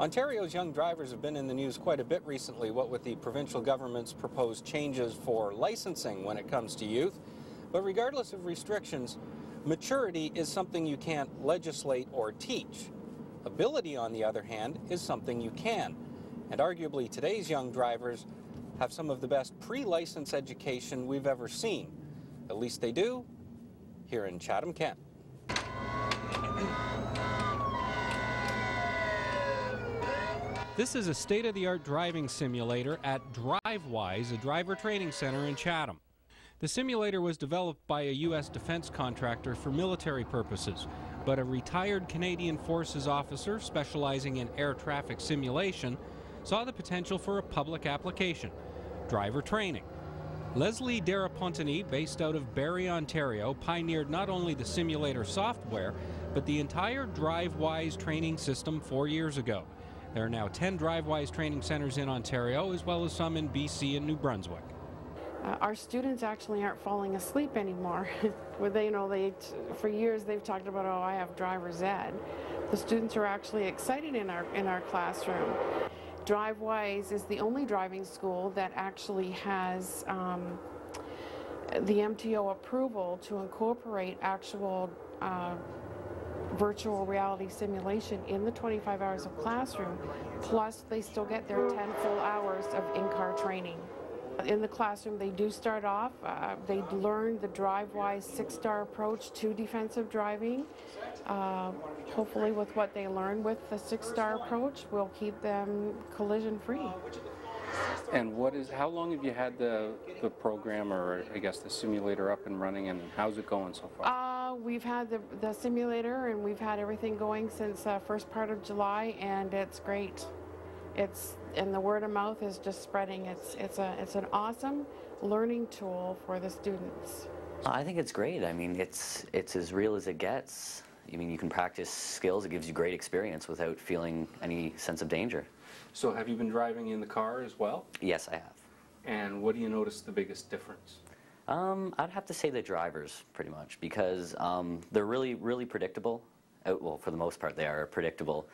Ontario's young drivers have been in the news quite a bit recently, what with the provincial government's proposed changes for licensing when it comes to youth. But regardless of restrictions, maturity is something you can't legislate or teach. Ability, on the other hand, is something you can. And arguably today's young drivers have some of the best pre-license education we've ever seen. At least they do here in Chatham, Kent. This is a state-of-the-art driving simulator at DriveWise, a driver training center in Chatham. The simulator was developed by a U.S. defense contractor for military purposes, but a retired Canadian Forces officer specializing in air traffic simulation saw the potential for a public application, driver training. Leslie Derapontini, based out of Barrie, Ontario, pioneered not only the simulator software, but the entire DriveWise training system 4 years ago. There are now 10 DriveWise training centers in Ontario, as well as some in BC and New Brunswick. Our students actually aren't falling asleep anymore. For years they've talked about, oh, I have driver's ed. The students are actually excited in our classroom. DriveWise is the only driving school that actually has the MTO approval to incorporate actual virtual reality simulation in the 25 hours of classroom, plus they still get their 10 full hours of in-car training. In the classroom, they do start off, they learn the DriveWise 6-star approach to defensive driving. Hopefully with what they learn with the 6-star approach, we'll keep them collision-free. And how long have you had the program, or I guess the simulator, up and running, and how's it going so far? We've had the simulator, and we've had everything going since first part of July, and it's great. And the word of mouth is just spreading. It's an awesome learning tool for the students. I think it's great. I mean, it's as real as it gets. I mean, you can practice skills. It gives you great experience without feeling any sense of danger. So have you been driving in the car as well? Yes, I have. And what do you notice the biggest difference? I'd have to say the drivers, pretty much, because they're really predictable. Well, for the most part, they are predictable.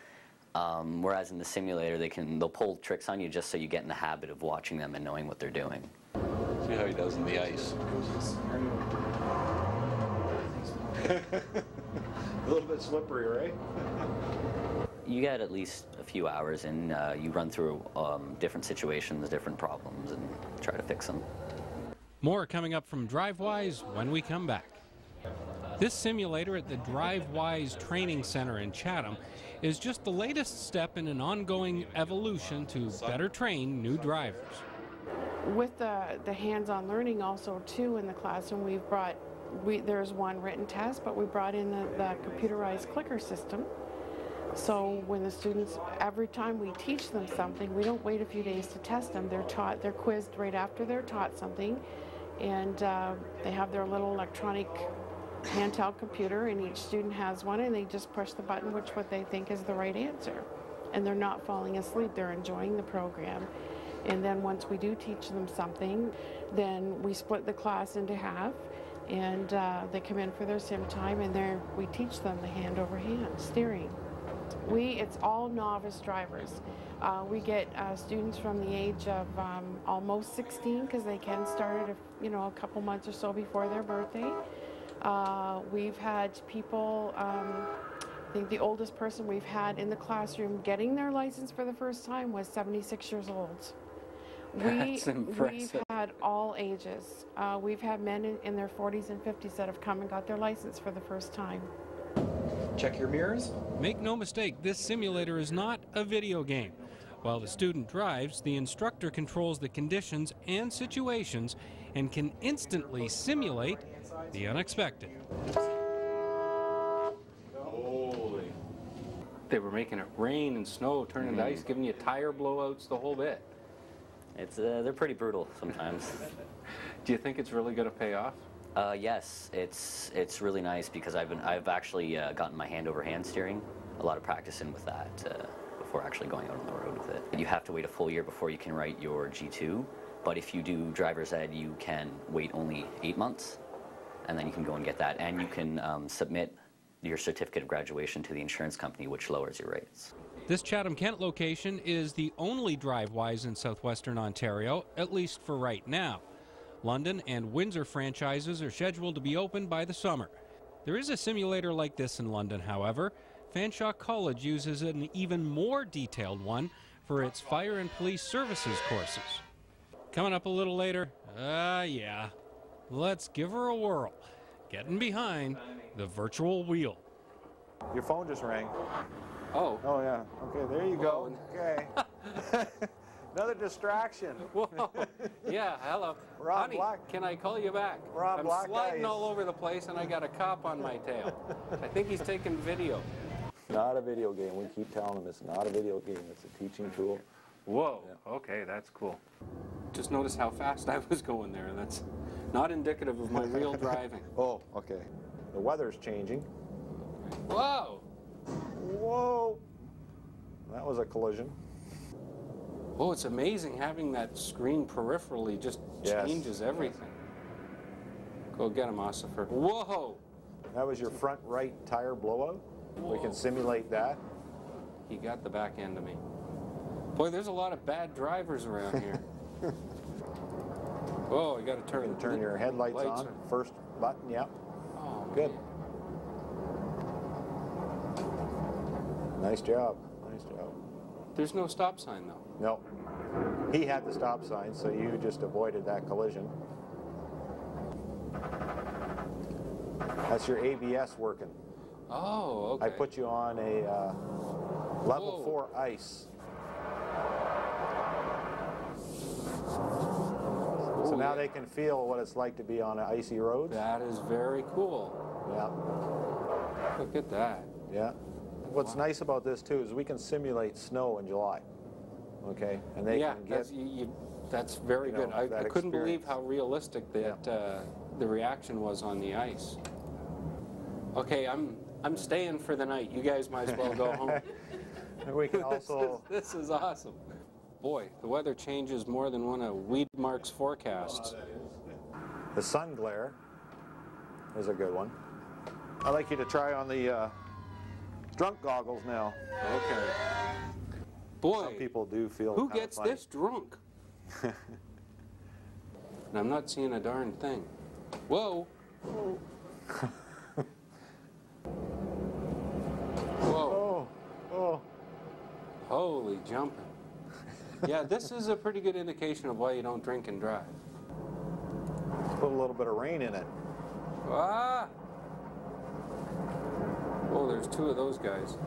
Whereas in the simulator, they'll pull tricks on you just so you get in the habit of watching them and knowing what they're doing. See how he does in the ice. A little bit slippery, right? You get at least a few hours, and you run through different situations, different problems, and try to fix them. More coming up from DriveWise when we come back. This simulator at the DriveWise Training Center in Chatham is just the latest step in an ongoing evolution to better train new drivers. With the hands-on learning also too in the classroom, there's one written test, but we brought in the computerized clicker system. So when the students, every time we teach them something, we don't wait a few days to test them. They're quizzed right after they're taught something, and they have their little electronic handheld computer, and each student has one, and they just push the button what they think is the right answer. And they're not falling asleep, they're enjoying the program. And then once we do teach them something, then we split the class into half, and they come in for their sim time, and we teach them the hand-over-hand steering. It's all novice drivers. We get students from the age of almost 16, because they can start at a couple months or so before their birthday. We've had people, I think the oldest person we've had in the classroom getting their license for the first time was 76 years old. That's impressive. We've had all ages. We've had men in their 40s and 50s that have come and got their license for the first time. Check your mirrors. Make no mistake, this simulator is not a video game. While the student drives, the instructor controls the conditions and situations and can instantly simulate the unexpected. Holy. They were making it rain and snow, turning to ice, giving you tire blowouts, the whole bit. They're pretty brutal sometimes. Do you think it's really going to pay off? Yes, it's really nice, because I've actually gotten my hand-over-hand steering. A lot of practice in with that before actually going out on the road with it. You have to wait a full year before you can write your G2, but if you do driver's ed, you can wait only 8 months, and then you can go and get that, and you can submit your certificate of graduation to the insurance company, which lowers your rates. This Chatham-Kent location is the only DriveWise in southwestern Ontario, at least for right now. London and Windsor franchises are scheduled to be open by the summer. There is a simulator like this in London, however. Fanshawe College uses an even more detailed one for its fire and police services courses. Coming up a little later, yeah, let's give her a whirl, getting behind the virtual wheel. Your phone just rang. Oh. Oh, yeah. Okay, there you go. Okay. Another distraction. Whoa. Yeah, hello. We're on Honey, black. can I call you back? We're on I'm black sliding ice. all over the place and I got a cop on my tail. I think he's taking video. Not a video game. We keep telling them it's not a video game. It's a teaching tool. Whoa. Okay, that's cool. Just notice how fast I was going there. That's not indicative of my real driving. Oh, okay. The weather's changing. Whoa. Whoa. That was a collision. Oh, it's amazing having that screen peripherally just Yes. changes everything. Go get him, Ossifer. Whoa! That was your front right tire blowout. We can Whoa. simulate that. He got the back end of me. Boy, there's a lot of bad drivers around here. Oh, you got to turn. Turn your headlights lights on. First button, yep. Oh, Good. man. Nice job. Nice job. There's no stop sign though. No. He had the stop sign, so you just avoided that collision. That's your ABS working. Oh, okay. I put you on a level Whoa. 4 ice. So now they can feel what it's like to be on an icy road. That is very cool. Yeah, Look at that. yeah. What's nice about this too is we can simulate snow in July. Okay, and they Yeah, can get. that's very you know, good. I that couldn't believe experience. how realistic that the reaction was on the ice. Okay, I'm staying for the night. You guys might as well go home. We can also. This is awesome. Boy, the weather changes more than one of Weedmark's forecasts. The sun glare is a good one. I'd like you to try on the drunk goggles now. Okay. Boy, Some people do feel who kinda gets funny. this drunk? And I'm not seeing a darn thing. Whoa. Whoa. Oh, oh. Holy jumping. Yeah, this is a pretty good indication of why you don't drink and drive. Put a little bit of rain in it. Ah! Oh, there's two of those guys.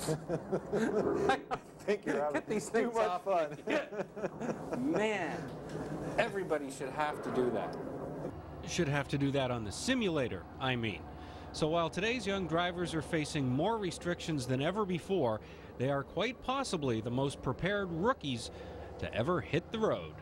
I think you're having Get these too things much off fun. Man, everybody should have to do that. Should have to do that on the simulator, I mean. So while today's young drivers are facing more restrictions than ever before, they are quite possibly the most prepared rookies to ever hit the road.